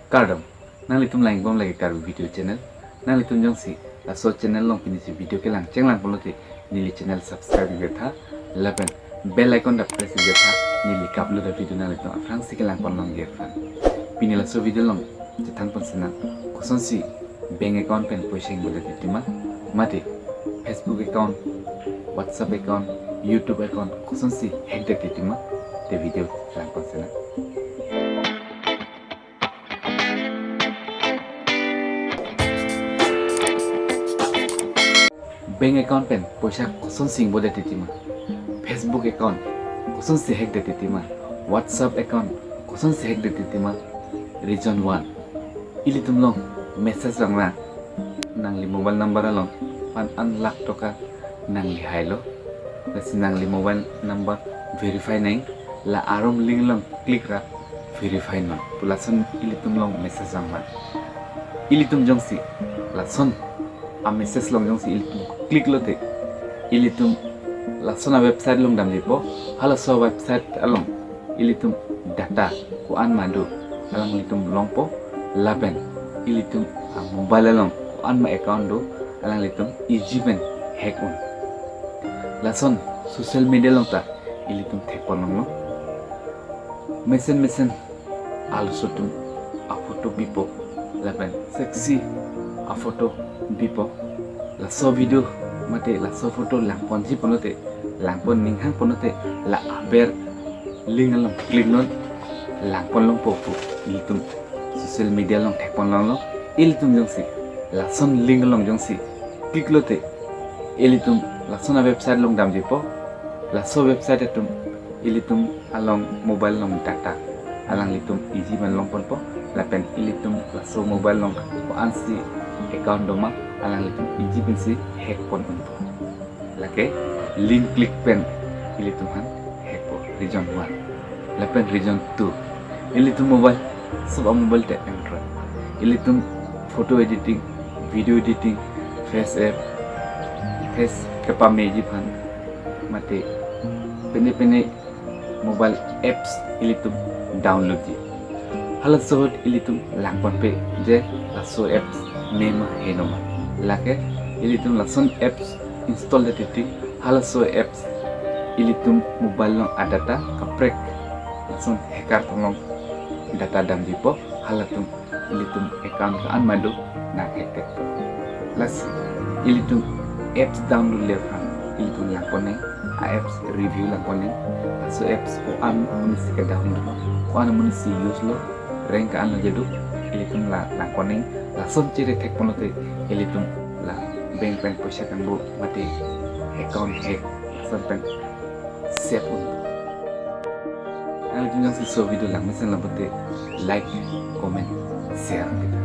Kardam, nang litum lain bom lagi karbu video channel, nang litum jong si la so channel long pini si video ke lang ceng lang polote nili channel subscribe getha, laban bell icon da press getha nili upload da video nang litum afrang si ke lang pon long gefan. Pini la so video long cetang pon senang, koson si bank account pen poiseng boleh ditima, mati Facebook account, WhatsApp account, YouTube account, koson si hack da ditima, de video lang pon senang. Bank account pen poisa koson sing boleh ditima, Facebook account koson si hack da ditima, WhatsApp account koson si hack da ditima, region 1 ili tumlong message lang na nang li mobile number along pan unlock toka nang li hailo kasi nang li mobile number verify nang la arom link lang click ra verify non pulason ili tumlong message lang man ili tum jong si lason a message long jong si ili tum click lote ili tum lason a website long dam lipo hala so website along ili tum data ko an madu alang litum longpo laben ilitum mobile along an ma account do alang litum ijiben hack un lason social media long ta ilitum thepon long mesen alu sotum a photo bipo laben sexy a photo bipo la so video mate la so photo langpon ji ponote langpon ninghang ponote la aber link along click non langpon long popo ilitum social media long thekpon long ilitum jongsi lason link long jongsi click lote ilitum lasona website long dam dipo laso website etum ilitum along mobile long data alang litum easy man long ponpo lapen ilitum laso mobile long ko ansi account doma alang litum easy pensi hack pon unpo lake link click pen ilitum han hack po region 1 lapen region 2 ilitum mobile सब mobile टे Android इलितुम photo editing video editing face app face केपा मेजी फान मते पेने mobile apps इलितुम download जी हालत सोहत इलितुम लांगपन पे जे लासो एप्स नेम हेनोमा लाके इलितुम लासन एप्स इंस्टॉल देती हालत सो एप्स इलितुम मोबाइल नो आडाटा कप्रेक लासन हैकर तंग data dam dipo halatum ilitum account ka an madu na hektek plus ilitum apps download le fan ilitum lakone apps review lakone so apps ko an munisi ka download ko an munisi use lo rank an jedu ilitum la lakone la son cire tek ponote ilitum la bank pen poisa kan bu mati account hack son pen save un Jangan si video lang, misalnya like, comment, share kita.